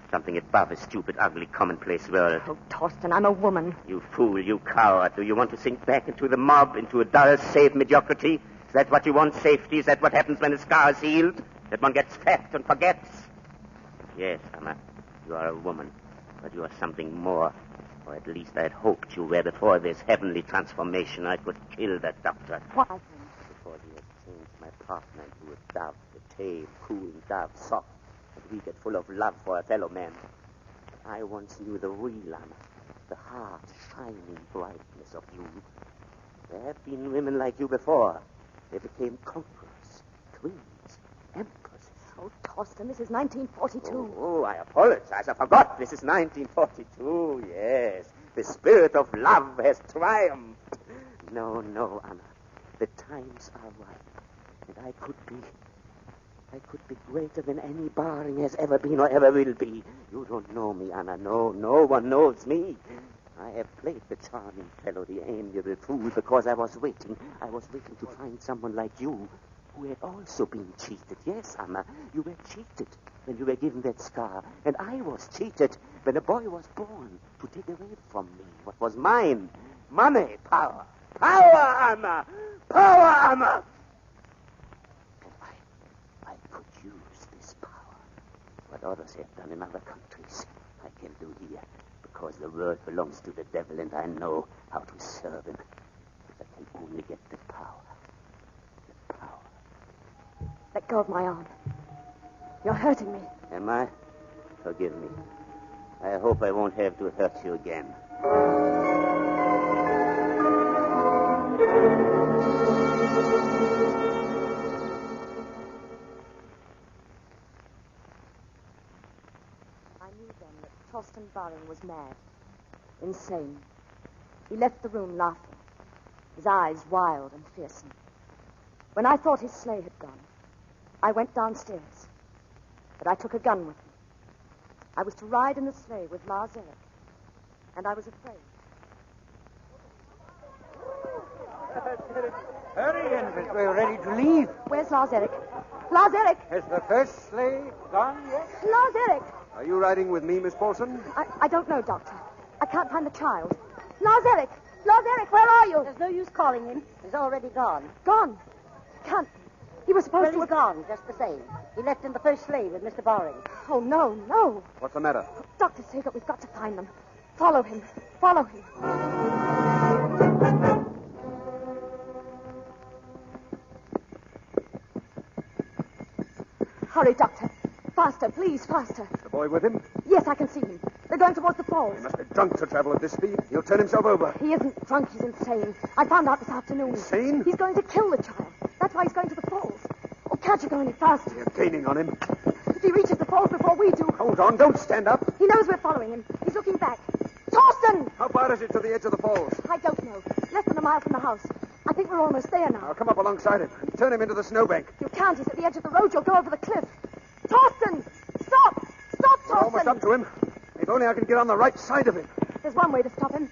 something above a stupid, ugly, commonplace world. Oh, Torsten, I'm a woman. You fool, you coward. Do you want to sink back into the mob, into a dull, safe mediocrity? Is that what you want, safety? Is that what happens when the scar is healed? That one gets fat and forgets? Yes, Anna, you are a woman, but you are something more. Or at least I had hoped you were before this heavenly transformation. I could kill that doctor. What? Before he had changed my partner into a dove, a tame, cool dove, soft, and weak and full of love for a fellow man. I once knew the real Anna, the hard, shining brightness of you. There have been women like you before. They became conquerors, queens, empresses. Oh, Torsten, this is 1942. Oh, I apologize. I forgot. This is 1942, yes. The spirit of love has triumphed. No, Anna. The times are right. And I could be I could be greater than any Baring has ever been or ever will be. You don't know me, Anna. No one knows me. I have played the charming fellow, the amiable fool, because I was waiting. I was waiting to find someone like you who had also been cheated. Yes, Anna, you were cheated when you were given that scar. And I was cheated when a boy was born to take away from me what was mine. Money, power. Power, Anna! Power, Anna! And I could use this power. What others have done in other countries, I can do here. Because the world belongs to the devil and I know how to serve him. If I can only get the power. The power. Let go of my arm. You're hurting me. Am I? Forgive me. I hope I won't have to hurt you again. I knew then that Torsten Baring was mad. Insane. He left the room laughing, his eyes wild and fearsome. When I thought his sleigh had gone, I went downstairs. But I took a gun with me. I was to ride in the sleigh with Lars Erik, and I was afraid. Hurry, Infant. We're ready to leave. Where's Lars Erik? Lars Erik! Has the first sleigh gone yet? Lars Erik! Are you riding with me, Miss Paulson? I don't know, Doctor. I can't find the child. Lars Erik! Lars Erik, where are you? There's no use calling him. He's already gone. Gone? Can't. He was supposed to... He's gone, just the same. He left in the first sleigh with Mr. Baring. Oh, no. What's the matter? Dr. Sager, we've got to find them. Follow him. Hurry, Doctor. Faster, please, faster. Is the boy with him? Yes, I can see him. They're going towards the falls. He must be drunk to travel at this speed. He'll turn himself over. He isn't drunk, he's insane. I found out this afternoon. Insane? He's going to kill the child. That's why he's going to the falls. Oh, can't you go any faster? You're gaining on him. If he reaches the falls before we do... Hold on, don't stand up. He knows we're following him. He's looking back. Torsten! How far is it to the edge of the falls? I don't know. Less than a mile from the house. I think we're almost there now. I'll come up alongside him and turn him into the snowbank. You can't. He's at the edge of the road. You'll go over the cliff. Torsten! Stop! Stop, Torsten! We're almost up to him. If only I can get on the right side of him. There's one way to stop him.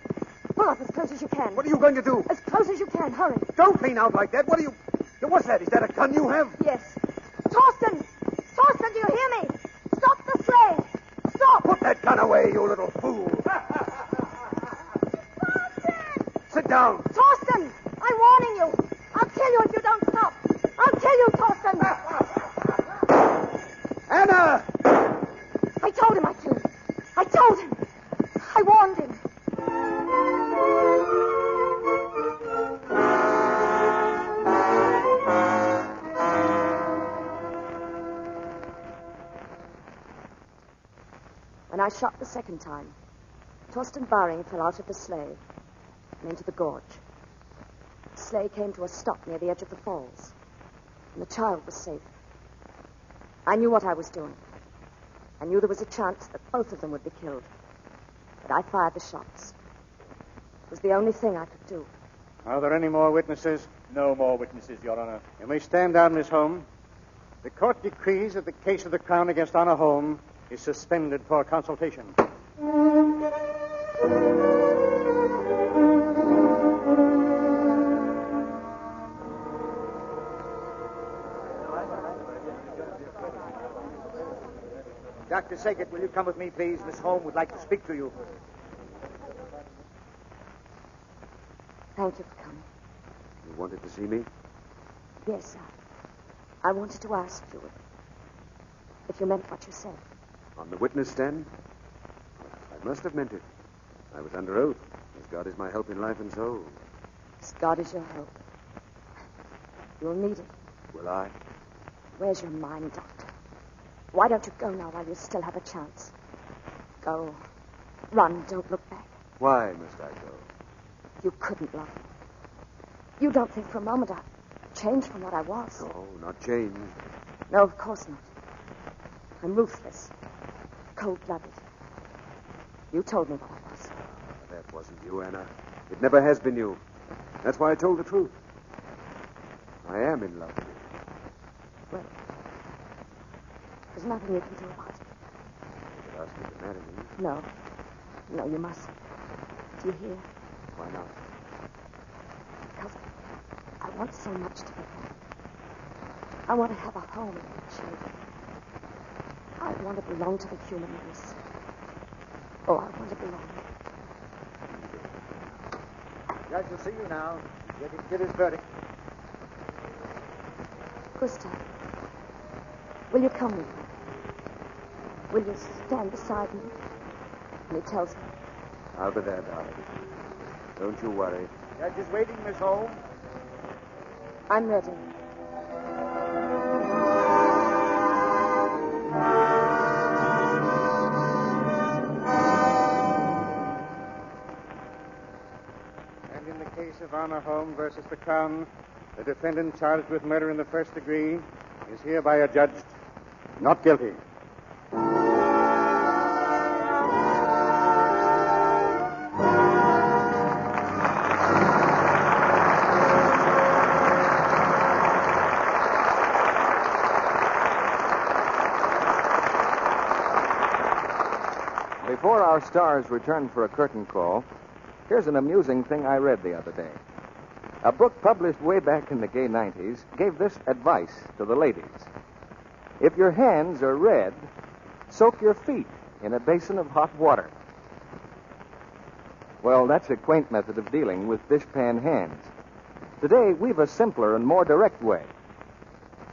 Pull up as close as you can. What are you going to do? As close as you can. Hurry. Don't lean out like that. What are you... What's that? Is that a gun you have? Yes. Torsten! Torsten, do you hear me? Stop the sleigh! Stop! Put that gun away, you little fool. Torsten! Sit down. Torsten! I'm warning you. I'll kill you if you don't stop. I'll kill you, Torsten! Anna! I told him I'd kill him. I told him. I warned him. When I shot the second time, Torsten Baring fell out of the sleigh and into the gorge. The sleigh came to a stop near the edge of the falls, and the child was safe. I knew what I was doing. I knew there was a chance that both of them would be killed. But I fired the shots. It was the only thing I could do. Are there any more witnesses? No more witnesses, Your Honor. You may stand down, Miss Holm. The court decrees that the case of the Crown against Anna Holm is suspended for consultation. Dr. Saget, will you come with me, please? Miss Holm would like to speak to you. Thank you for coming. You wanted to see me? Yes, I wanted to ask you if you meant what you said. On the witness stand? I must have meant it. I was under oath, as God is my help in life and soul. As God is your hope. You'll need it. Will I? Where's your mind, Doctor? Why don't you go now while you still have a chance? Go. Run, don't look back. Why must I go? You couldn't love me. You don't think for a moment I've changed from what I was. No, not changed. No, of course not. I'm ruthless. Cold-blooded. You told me what I was. That wasn't you, Anna. It never has been you. That's why I told the truth. I am in love with you. Well, There's nothing you can do about it. You could ask her to marry me. No. No, you mustn't. Do you hear? Why not? Because I want so much to be happy. I want to have a home and children. I want to belong to the human race. Oh, I want to belong. Judge will see you now. Get his verdict. Gustav, will you come with me? Will you stand beside me? And he tells me. I'll be there, darling. Don't you worry. Judge is waiting, Miss Holm. I'm ready. And in the case of Anna Holm versus the Crown, the defendant charged with murder in the first degree is hereby adjudged not guilty. Before our stars return for a curtain call, here's an amusing thing I read the other day. A book published way back in the gay 90s gave this advice to the ladies. If your hands are red, soak your feet in a basin of hot water. Well, that's a quaint method of dealing with dishpan hands. Today, we've a simpler and more direct way.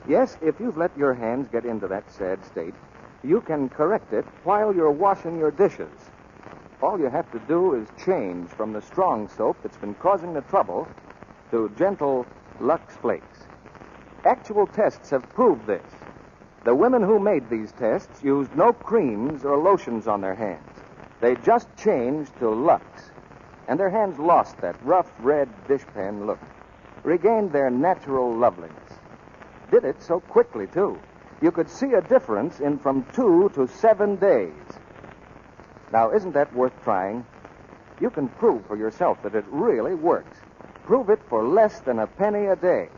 Yes, if you've let your hands get into that sad state, you can correct it while you're washing your dishes. All you have to do is change from the strong soap that's been causing the trouble to gentle Lux Flakes. Actual tests have proved this. The women who made these tests used no creams or lotions on their hands. They just changed to Lux, and their hands lost that rough red dishpan look, regained their natural loveliness. Did it so quickly, too. You could see a difference in from 2 to 7 days. Now, isn't that worth trying? You can prove for yourself that it really works. Prove it for less than a penny a day.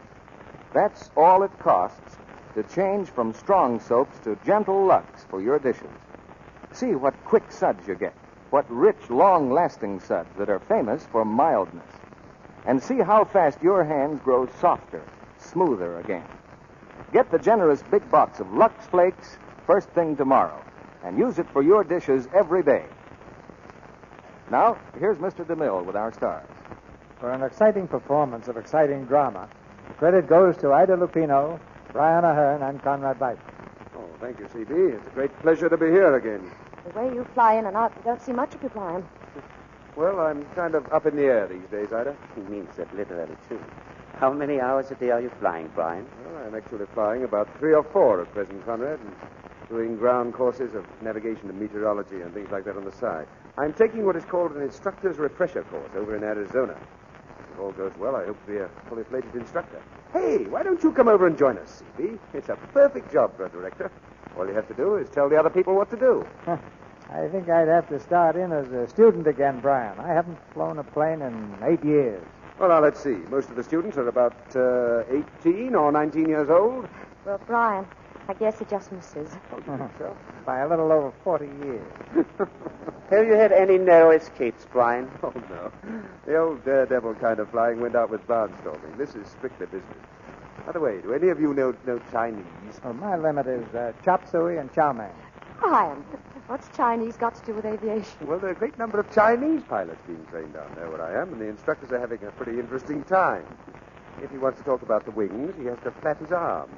That's all it costs to change from strong soaps to gentle Lux for your dishes. See what quick suds you get, what rich, long-lasting suds that are famous for mildness. And see how fast your hands grow softer, smoother again. Get the generous big box of Lux Flakes first thing tomorrow and use it for your dishes every day. Now, here's Mr. DeMille with our stars. For an exciting performance of exciting drama, the credit goes to Ida Lupino, Brian Aherne, and Conrad White. Oh, thank you, C.B. It's a great pleasure to be here again. The way you fly in and out, you don't see much of you flying. Well, I'm kind of up in the air these days, Ida. He means that literally, too. How many hours a day are you flying, Brian? Well, I'm actually flying about 3 or 4 at present, Conrad, and doing ground courses of navigation and meteorology and things like that on the side. I'm taking what is called an instructor's refresher course over in Arizona. If all goes well, I hope to be a fully fledged instructor. Hey, why don't you come over and join us, C.B.? It's a perfect job for a director. All you have to do is tell the other people what to do. I think I'd have to start in as a student again, Brian. I haven't flown a plane in 8 years. Well, now, let's see. Most of the students are about 18 or 19 years old. Well, Brian, I guess he just misses. So? By a little over 40 years. Have you had any narrow escapes, Brian? Oh, no. The old daredevil kind of flying went out with barnstorming. This is strictly business. By the way, do any of you know Chinese? Well, my limit is chop suey and chow mein. Brian, what's Chinese got to do with aviation? Well, there are a great number of Chinese pilots being trained down there where I am, and the instructors are having a pretty interesting time. If he wants to talk about the wings, he has to flap his arms.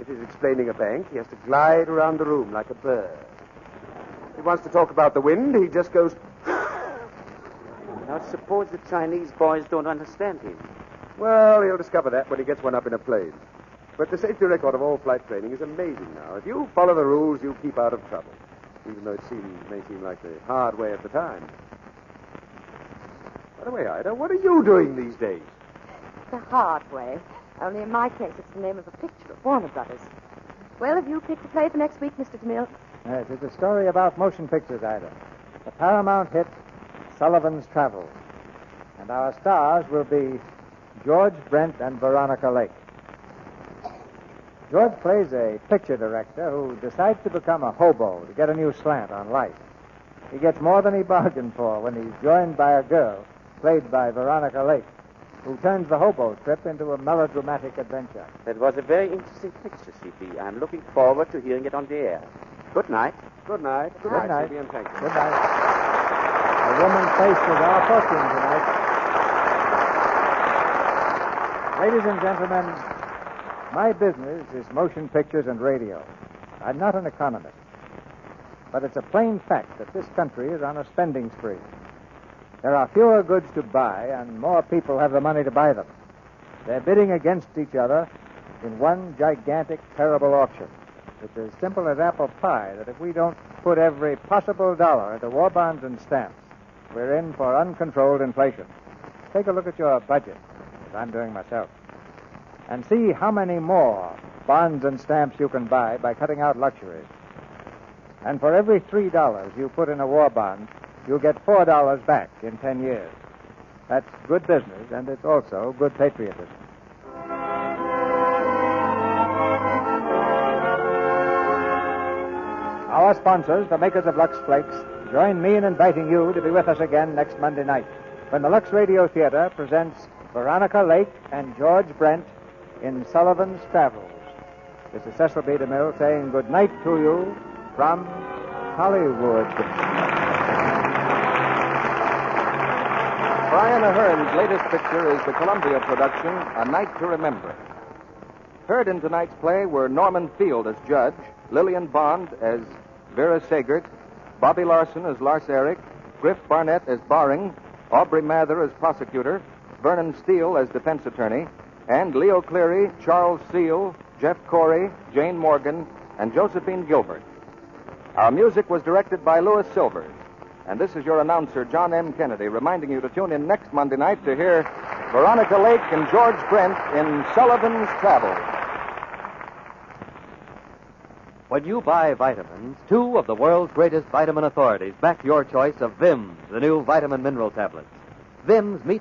If he's explaining a bank, he has to glide around the room like a bird. If he wants to talk about the wind, he just goes... Now, suppose the Chinese boys don't understand him. Well, he'll discover that when he gets one up in a plane. But the safety record of all flight training is amazing now. If you follow the rules, you keep out of trouble, even though it may seem like the hard way at the time. By the way, Ida, what are you doing these days? The hard way. Only in my case, it's the name of a picture of Warner Brothers. Well, have you picked a play for next week, Mr. DeMille? Yes, it's a story about motion pictures, Ida. The Paramount hit Sullivan's Travels. And our stars will be George Brent and Veronica Lake. George plays a picture director who decides to become a hobo to get a new slant on life. He gets more than he bargained for when he's joined by a girl, played by Veronica Lake, who turns the hobo trip into a melodramatic adventure. That was a very interesting picture, C.P. I'm looking forward to hearing it on the air. Good night. Good night. Good night. C.B., and thank you. Good night. A woman's face is our fortune tonight. Ladies and gentlemen, my business is motion pictures and radio. I'm not an economist. But it's a plain fact that this country is on a spending spree. There are fewer goods to buy, and more people have the money to buy them. They're bidding against each other in one gigantic, terrible auction. It's as simple as apple pie that if we don't put every possible dollar into war bonds and stamps, we're in for uncontrolled inflation. Take a look at your budget, as I'm doing myself, and see how many more bonds and stamps you can buy by cutting out luxuries. And for every $3 you put in a war bond, you'll get $4 back in 10 years. That's good business, and it's also good patriotism. Our sponsors, the makers of Lux Flakes, join me in inviting you to be with us again next Monday night when the Lux Radio Theatre presents Veronica Lake and George Brent in Sullivan's Travels. This is Cecil B. DeMille saying good night to you from Hollywood. Brian Ahern's latest picture is the Columbia production, A Night to Remember. Heard in tonight's play were Norman Field as judge, Lillian Bond as Vera Sagert, Bobby Larson as Lars Eric, Griff Barnett as Baring, Aubrey Mather as prosecutor, Vernon Steele as defense attorney, and Leo Cleary, Charles Seal, Jeff Corey, Jane Morgan, and Josephine Gilbert. Our music was directed by Louis Silvers. And this is your announcer, John M. Kennedy, reminding you to tune in next Monday night to hear Veronica Lake and George Brent in Sullivan's Travels. When you buy vitamins, two of the world's greatest vitamin authorities back your choice of Vims, the new vitamin mineral tablets. Vims meet